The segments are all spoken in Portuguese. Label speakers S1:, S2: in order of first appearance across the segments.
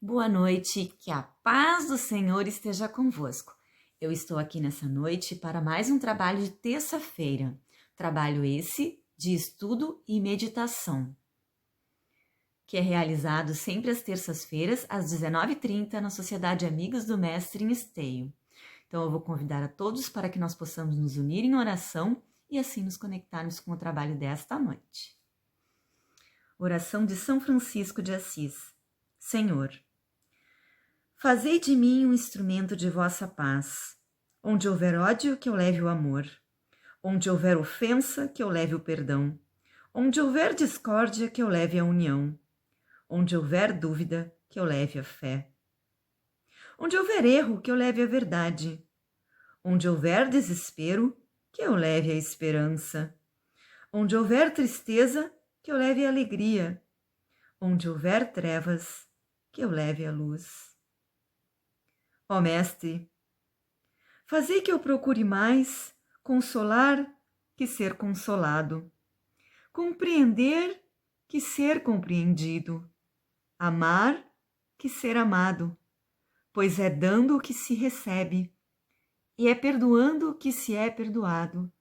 S1: Boa noite, que a paz do Senhor esteja convosco. Eu estou aqui nessa noite para mais um trabalho de terça-feira. Trabalho esse de estudo e meditação, que é realizado sempre às terças-feiras, às 19h30, na Sociedade Amigos do Mestre em Esteio. Então eu vou convidar a todos para que nós possamos nos unir em oração e assim nos conectarmos com o trabalho desta noite. Oração de São Francisco de Assis. Senhor, fazei de mim um instrumento de vossa paz. Onde houver ódio, que eu leve o amor. Onde houver ofensa, que eu leve o perdão. Onde houver discórdia, que eu leve a união. Onde houver dúvida, que eu leve a fé. Onde houver erro, que eu leve a verdade. Onde houver desespero, que eu leve a esperança. Onde houver tristeza, que eu leve a alegria. Onde houver trevas, que eu leve a luz. Ó Mestre, fazei que eu procure mais consolar que ser consolado, compreender que ser compreendido, amar que ser amado, pois é dando o que se recebe, e é perdoando o que se é perdoado,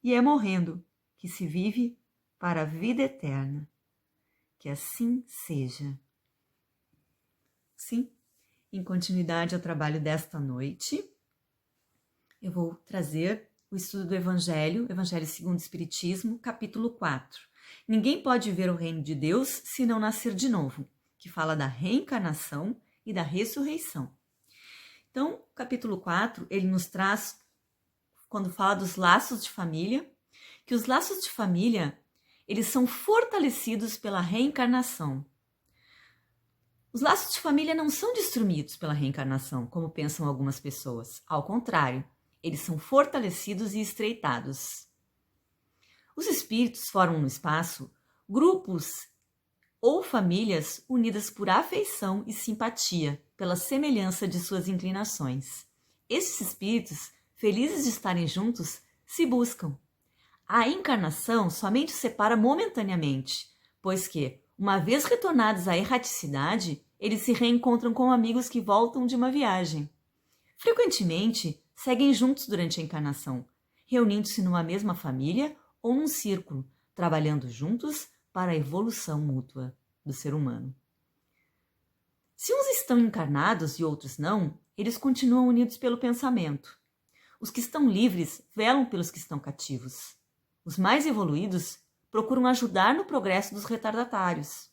S1: e é morrendo que se vive para a vida eterna. Que assim seja. Sim, em continuidade ao trabalho desta noite, eu vou trazer o estudo do Evangelho segundo o Espiritismo, capítulo 4. Ninguém pode ver o reino de Deus se não nascer de novo, que fala da reencarnação e da ressurreição. Então, o capítulo 4, ele nos traz, quando fala dos laços de família, que os laços de família, eles são fortalecidos pela reencarnação. Os laços de família não são destruídos pela reencarnação, como pensam algumas pessoas. Ao contrário, eles são fortalecidos e estreitados. Os espíritos formam no espaço grupos ou famílias unidas por afeição e simpatia, pela semelhança de suas inclinações. Esses espíritos, felizes de estarem juntos, se buscam. A encarnação somente os separa momentaneamente, pois que, uma vez retornados à erraticidade, eles se reencontram com amigos que voltam de uma viagem. Frequentemente, seguem juntos durante a encarnação, reunindo-se numa mesma família ou num círculo, trabalhando juntos para a evolução mútua do ser humano. Se uns estão encarnados e outros não, eles continuam unidos pelo pensamento. Os que estão livres velam pelos que estão cativos. Os mais evoluídos procuram ajudar no progresso dos retardatários.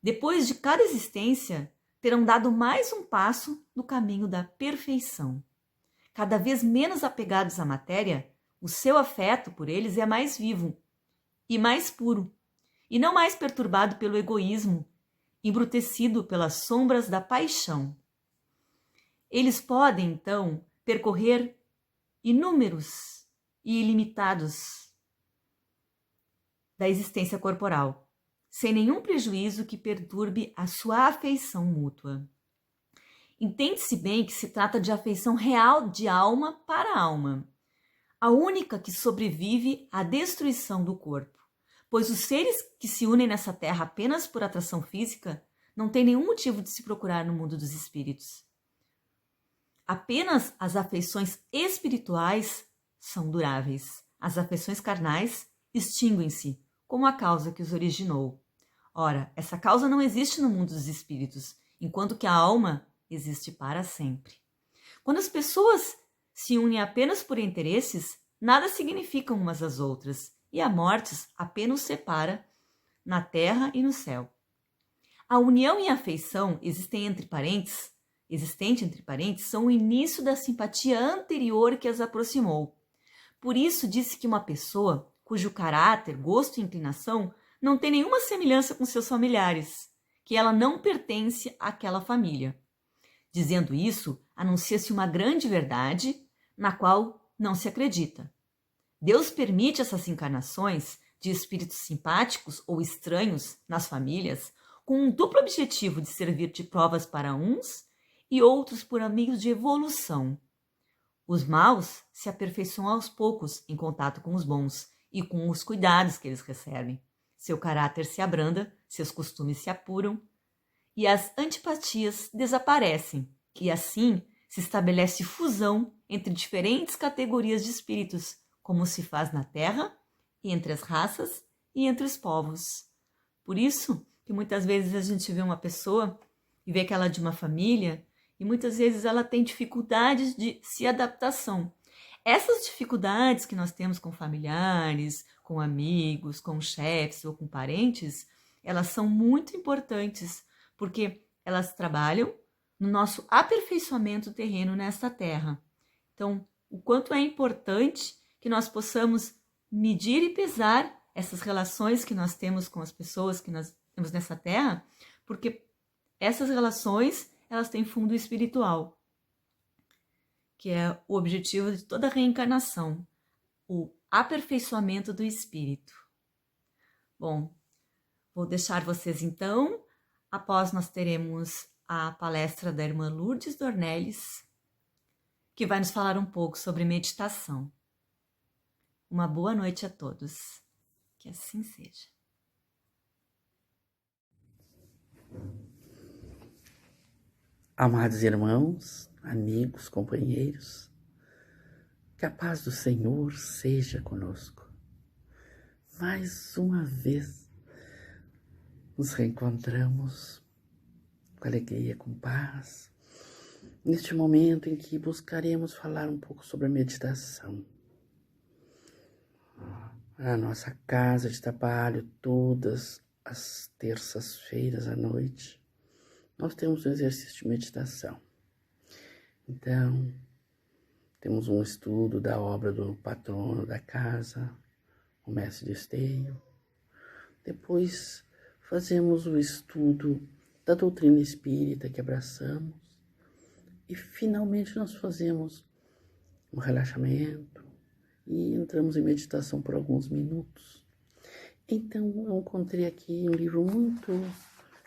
S1: Depois de cada existência, terão dado mais um passo no caminho da perfeição. Cada vez menos apegados à matéria, o seu afeto por eles é mais vivo e mais puro, e não mais perturbado pelo egoísmo, embrutecido pelas sombras da paixão. Eles podem, então, percorrer inúmeros e ilimitados da existência corporal, sem nenhum prejuízo que perturbe a sua afeição mútua. Entende-se bem que se trata de afeição real de alma para alma, a única que sobrevive à destruição do corpo, pois os seres que se unem nessa terra apenas por atração física não têm nenhum motivo de se procurar no mundo dos espíritos. Apenas as afeições espirituais são duráveis. As afeições carnais extinguem-se, como a causa que os originou. Ora, essa causa não existe no mundo dos espíritos, enquanto que a alma existe para sempre. Quando as pessoas se unem apenas por interesses, nada significam umas às outras, e a morte apenas os separa na terra e no céu. A união e a afeição existente entre parentes, são o início da simpatia anterior que as aproximou. Por isso disse que uma pessoa cujo caráter, gosto e inclinação não tem nenhuma semelhança com seus familiares, que ela não pertence àquela família. Dizendo isso, anuncia-se uma grande verdade na qual não se acredita. Deus permite essas encarnações de espíritos simpáticos ou estranhos nas famílias com um duplo objetivo de servir de provas para uns e outros por amigos de evolução. Os maus se aperfeiçoam aos poucos em contato com os bons e com os cuidados que eles recebem. Seu caráter se abranda, seus costumes se apuram e as antipatias desaparecem, e assim se estabelece fusão entre diferentes categorias de espíritos, como se faz na Terra, e entre as raças e entre os povos. Por isso que muitas vezes a gente vê uma pessoa e vê que ela é de uma família, e muitas vezes ela tem dificuldades de se adaptação. Essas dificuldades que nós temos com familiares, com amigos, com chefes ou com parentes, elas são muito importantes, porque elas trabalham no nosso aperfeiçoamento terreno nesta terra. Então, o quanto é importante que nós possamos medir e pesar essas relações que nós temos com as pessoas que nós temos nessa terra, porque essas relações, elas têm fundo espiritual, que é o objetivo de toda reencarnação, o aperfeiçoamento do espírito. Bom, vou deixar vocês então, após nós teremos a palestra da irmã Lourdes Dornelles, que vai nos falar um pouco sobre meditação. Uma boa noite a todos. Que assim seja.
S2: Amados irmãos, amigos, companheiros, que a paz do Senhor seja conosco. Mais uma vez nos reencontramos com alegria, com paz, neste momento em que buscaremos falar um pouco sobre a meditação. A nossa casa de trabalho, todas as terças-feiras à noite, nós temos um exercício de meditação. Então, temos um estudo da obra do patrono da casa, o mestre de Esteio. Depois, fazemos o estudo da doutrina espírita que abraçamos. E, finalmente, nós fazemos um relaxamento e entramos em meditação por alguns minutos. Então, eu encontrei aqui um livro muito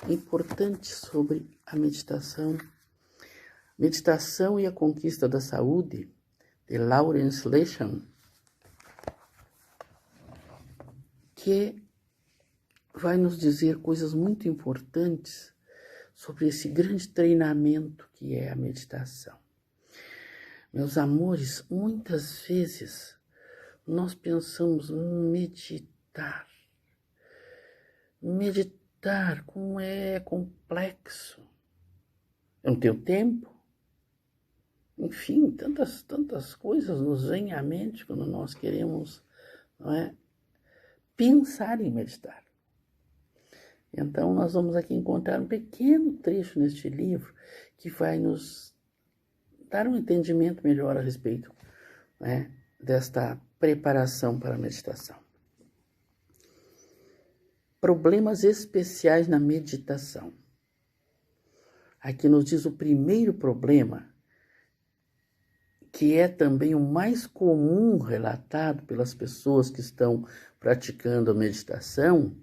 S2: importante sobre a meditação. Meditação e a Conquista da Saúde, de Lawrence Lesham, que vai nos dizer coisas muito importantes sobre esse grande treinamento que é a meditação. Meus amores, muitas vezes nós pensamos meditar. Meditar, como é complexo. Eu não tenho tempo. Enfim, tantas coisas nos vêm à mente quando nós queremos, não é, pensar em meditar. Então, nós vamos aqui encontrar um pequeno trecho neste livro que vai nos dar um entendimento melhor a respeito, né, desta preparação para a meditação. Problemas especiais na meditação. Aqui nos diz o primeiro problema, que é também o mais comum relatado pelas pessoas que estão praticando a meditação,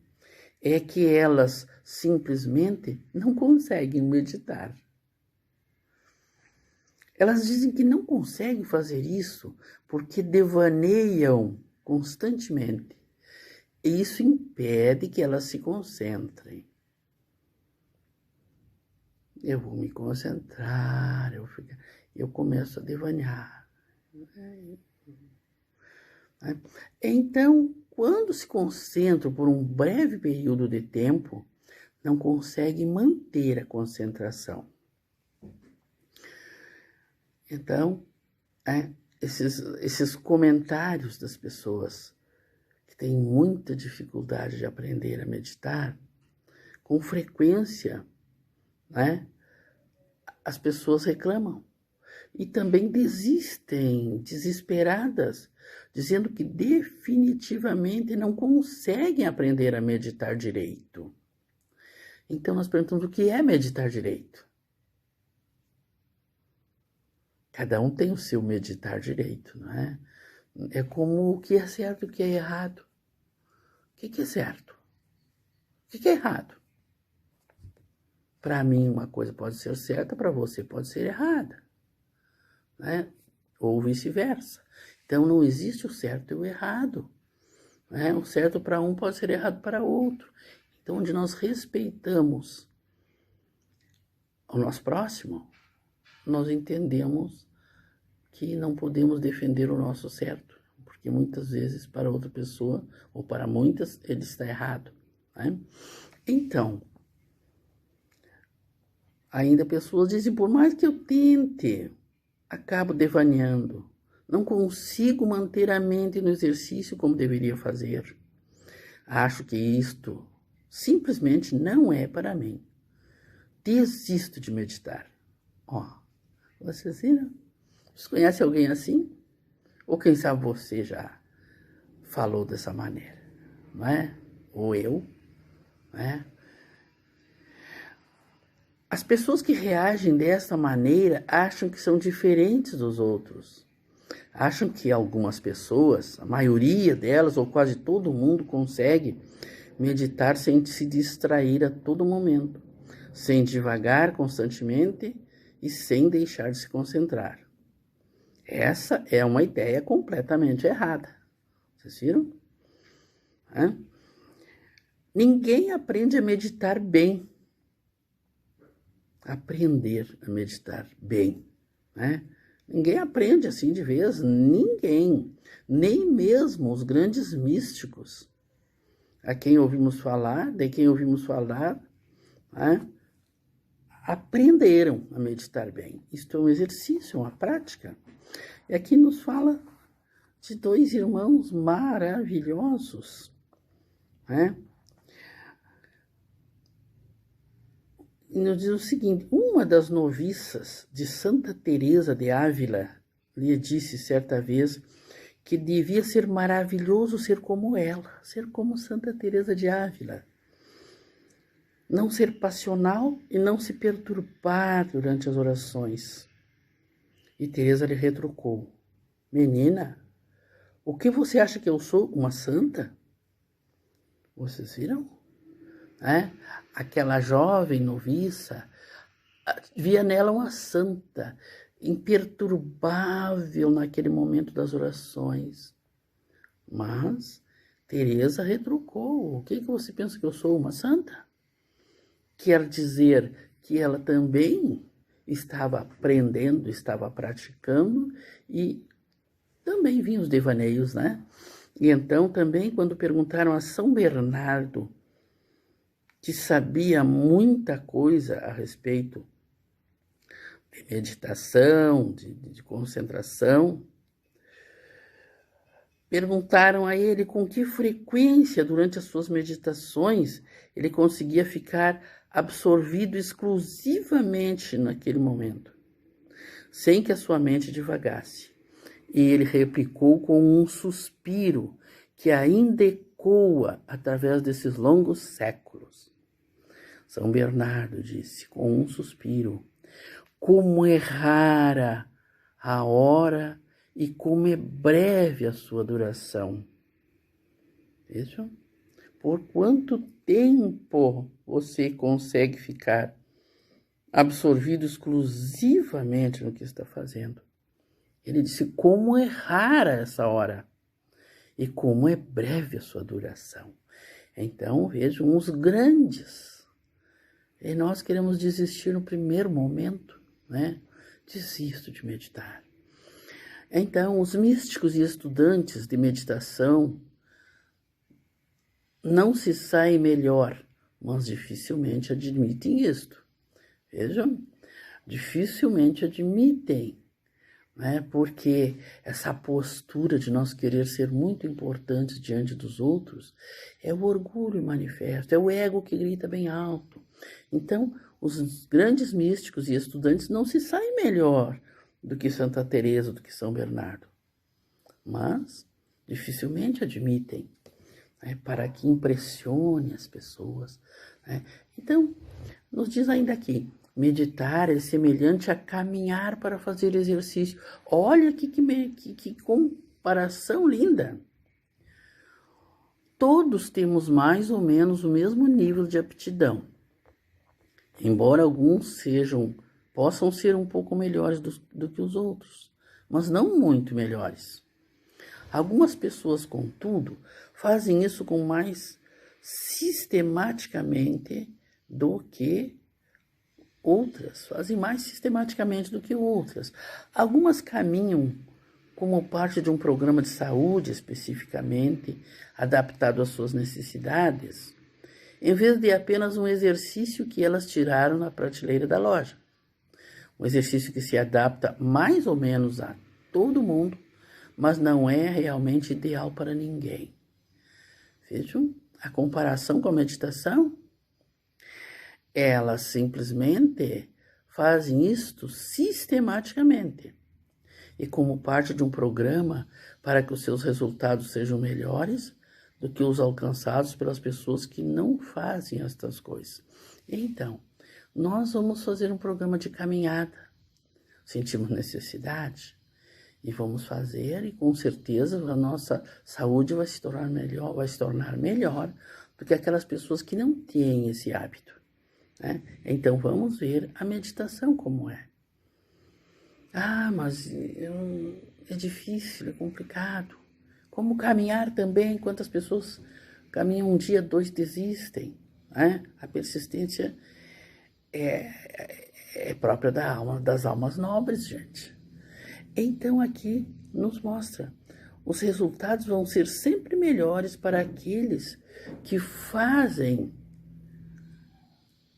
S2: é que elas simplesmente não conseguem meditar. Elas dizem que não conseguem fazer isso porque devaneiam constantemente. E isso impede que elas se concentrem. Eu vou me concentrar, eu começo a devanear. Então, quando se concentram por um breve período de tempo, não conseguem manter a concentração. Então, esses comentários das pessoas que têm muita dificuldade de aprender a meditar, com frequência, né, as pessoas reclamam e também desistem, desesperadas, dizendo que definitivamente não conseguem aprender a meditar direito. Então nós perguntamos o que é meditar direito. Cada um tem o seu meditar direito, não é? É como o que é certo e o que é errado. O que é certo? O que é errado? Para mim, uma coisa pode ser certa, para você pode ser errada, né? Ou vice-versa. Então, não existe o certo e o errado, né? O certo para um pode ser errado para outro. Então, onde nós respeitamos ao nosso próximo, nós entendemos que não podemos defender o nosso certo, porque muitas vezes para outra pessoa, ou para muitas, ele está errado, né? Então, ainda pessoas dizem, por mais que eu tente, acabo devaneando, não consigo manter a mente no exercício como deveria fazer. Acho que isto simplesmente não é para mim. Desisto de meditar. Ó, vocês viram? Você conhece alguém assim? Ou quem sabe você já falou dessa maneira, não é? Ou eu, não é? As pessoas que reagem dessa maneira acham que são diferentes dos outros. Acham que algumas pessoas, a maioria delas ou quase todo mundo consegue meditar sem se distrair a todo momento, sem divagar constantemente e sem deixar de se concentrar. Essa é uma ideia completamente errada. Vocês viram? Ninguém aprende a meditar bem. Aprender a meditar bem, né? Ninguém aprende assim de vez, ninguém, nem mesmo os grandes místicos, de quem ouvimos falar, né? Aprenderam a meditar bem. Isto é um exercício, uma prática. E aqui nos fala de dois irmãos maravilhosos, né? E nos diz o seguinte, uma das noviças de Santa Teresa de Ávila lhe disse certa vez que devia ser maravilhoso ser como ela, ser como Santa Teresa de Ávila. Não ser passional e não se perturbar durante as orações. E Teresa lhe retrucou, menina, o que você acha que eu sou? Uma santa? Vocês viram? Aquela jovem noviça via nela uma santa, imperturbável naquele momento das orações. Mas Teresa retrucou, o que você pensa que eu sou, uma santa? Quer dizer que ela também estava aprendendo, estava praticando e também vinham os devaneios, né? E então também quando perguntaram a São Bernardo, que sabia muita coisa a respeito de meditação, de concentração, perguntaram a ele com que frequência durante as suas meditações ele conseguia ficar absorvido exclusivamente naquele momento, sem que a sua mente divagasse. E ele replicou com um suspiro que ainda ecoa através desses longos séculos. São Bernardo disse com um suspiro, como é rara a hora e como é breve a sua duração. Vejam, por quanto tempo você consegue ficar absorvido exclusivamente no que está fazendo? Ele disse, como é rara essa hora e como é breve a sua duração. Então, vejam, os grandes. E nós queremos desistir no primeiro momento, né? Desisto de meditar. Então, os místicos e estudantes de meditação não se saem melhor, mas dificilmente admitem isto. Vejam, dificilmente admitem, né? Porque essa postura de nós querer ser muito importantes diante dos outros é o orgulho manifesto, é o ego que grita bem alto. Então, os grandes místicos e estudantes não se saem melhor do que Santa Teresa, do que São Bernardo, mas dificilmente admitem, né, para que impressione as pessoas, né? Então, nos diz ainda aqui, meditar é semelhante a caminhar para fazer exercício. Olha que comparação linda. Todos temos mais ou menos o mesmo nível de aptidão, embora alguns possam ser um pouco melhores do que os outros, mas não muito melhores. Algumas pessoas, contudo, fazem isso com mais sistematicamente do que outras fazem mais sistematicamente do que outras. Algumas caminham como parte de um programa de saúde especificamente adaptado às suas necessidades, em vez de apenas um exercício que elas tiraram na prateleira da loja. Um exercício que se adapta mais ou menos a todo mundo, mas não é realmente ideal para ninguém. Vejam a comparação com a meditação? Elas simplesmente fazem isto sistematicamente e como parte de um programa para que os seus resultados sejam melhores do que os alcançados pelas pessoas que não fazem estas coisas. Então, nós vamos fazer um programa de caminhada. Sentimos necessidade e vamos fazer, e com certeza a nossa saúde vai se tornar melhor do que aquelas pessoas que não têm esse hábito, né? Então vamos ver a meditação como é. Mas é difícil, é complicado. Como caminhar também, quantas pessoas caminham um dia, 2 desistem, né? A persistência é própria das almas nobres, gente. Então aqui nos mostra, os resultados vão ser sempre melhores para aqueles que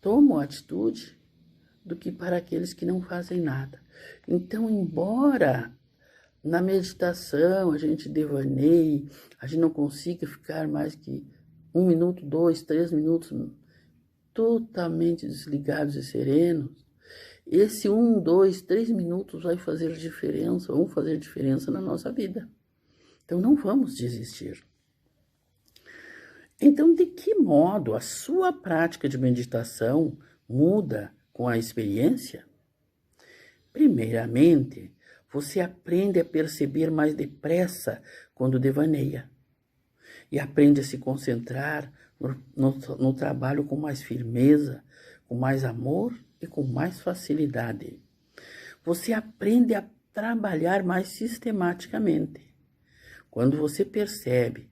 S2: tomam atitude, do que para aqueles que não fazem nada. Então, embora na meditação a gente devaneie, a gente não consiga ficar mais que 1 minuto, 2, 3 minutos totalmente desligados e serenos, esse 1, 2, 3 minutos vão fazer diferença na nossa vida. Então, não vamos desistir. Então, de que modo a sua prática de meditação muda com a experiência? Primeiramente, você aprende a perceber mais depressa quando devaneia e aprende a se concentrar no trabalho com mais firmeza, com mais amor e com mais facilidade. Você aprende a trabalhar mais sistematicamente. Quando você percebe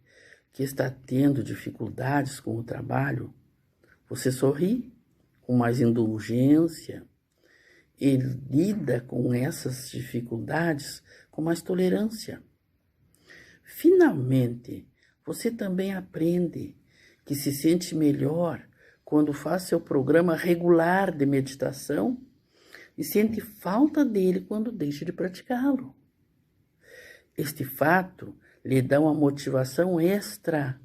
S2: que está tendo dificuldades com o trabalho, você sorri com mais indulgência e lida com essas dificuldades com mais tolerância. Finalmente, você também aprende que se sente melhor quando faz seu programa regular de meditação e sente falta dele quando deixa de praticá-lo. Este fato lhe dá uma motivação extra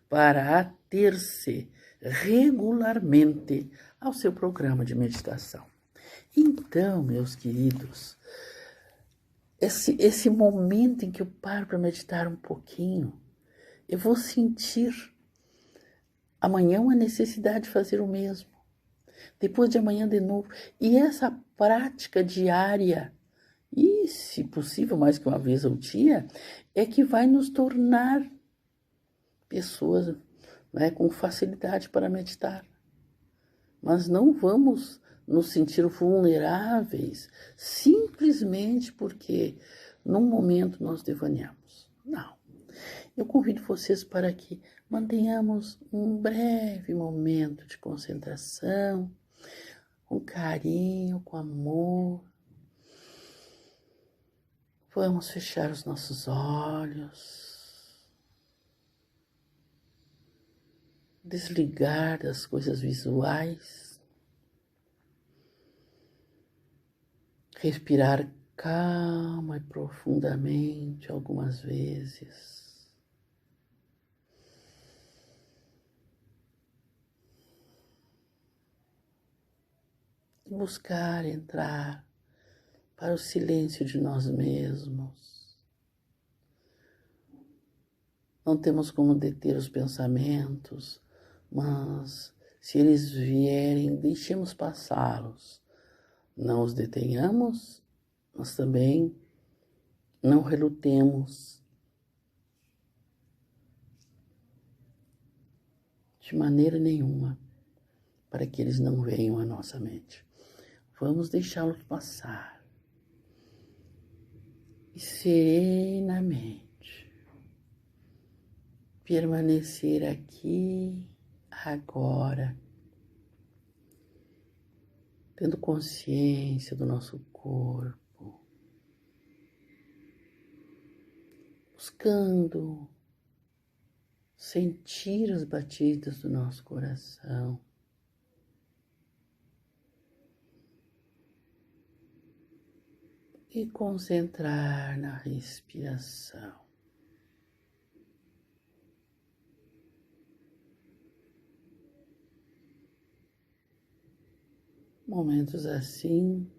S2: para ater-se regularmente ao seu programa de meditação. Então, meus queridos, esse momento em que eu paro para meditar um pouquinho, eu vou sentir amanhã uma necessidade de fazer o mesmo, depois de amanhã de novo. E essa prática diária, e se possível mais que uma vez ao dia, é que vai nos tornar pessoas, né, com facilidade para meditar. Mas não vamos nos sentir vulneráveis simplesmente porque num momento nós devaneamos. Não. Eu convido vocês para que mantenhamos um breve momento de concentração, com carinho, com amor. Vamos fechar os nossos olhos, desligar das coisas visuais, respirar calma e profundamente algumas vezes. E buscar entrar para o silêncio de nós mesmos. Não temos como deter os pensamentos, mas se eles vierem, deixemos passá-los. Não os detenhamos, mas também não relutemos de maneira nenhuma para que eles não venham à nossa mente. Vamos deixá-los passar e serenamente permanecer aqui, agora, tendo consciência do nosso corpo, buscando sentir as batidas do nosso coração. E concentrar na respiração. Momentos assim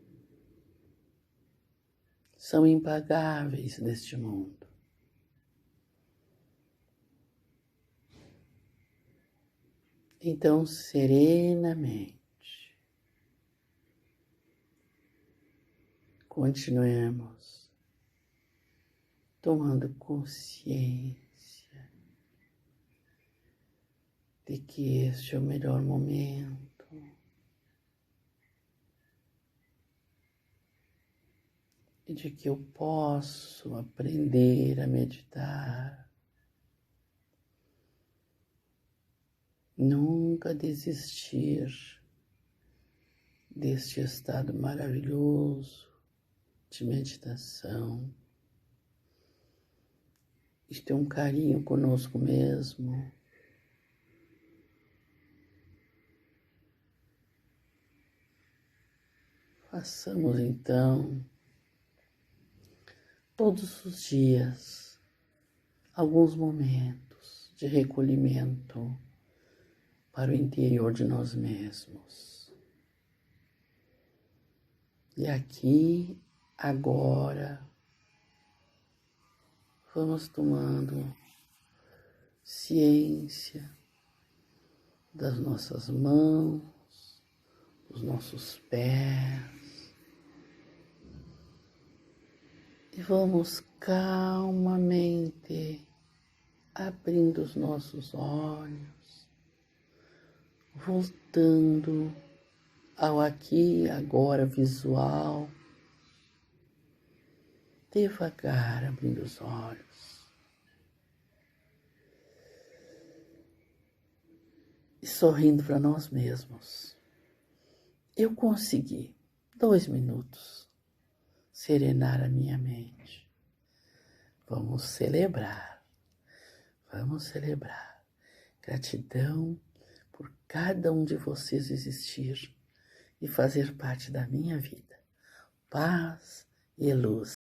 S2: são impagáveis neste mundo. Então, serenamente, continuemos tomando consciência de que este é o melhor momento e de que eu posso aprender a meditar. Nunca desistir deste estado maravilhoso de meditação, de ter um carinho conosco mesmo. Façamos então, todos os dias, alguns momentos de recolhimento para o interior de nós mesmos. E aqui, agora, vamos tomando ciência das nossas mãos, dos nossos pés, e vamos calmamente abrindo os nossos olhos, voltando ao aqui e agora visual, devagar abrindo os olhos e sorrindo para nós mesmos. Eu consegui, 2 minutos, serenar a minha mente. Vamos celebrar. Gratidão por cada um de vocês existir e fazer parte da minha vida. Paz e luz.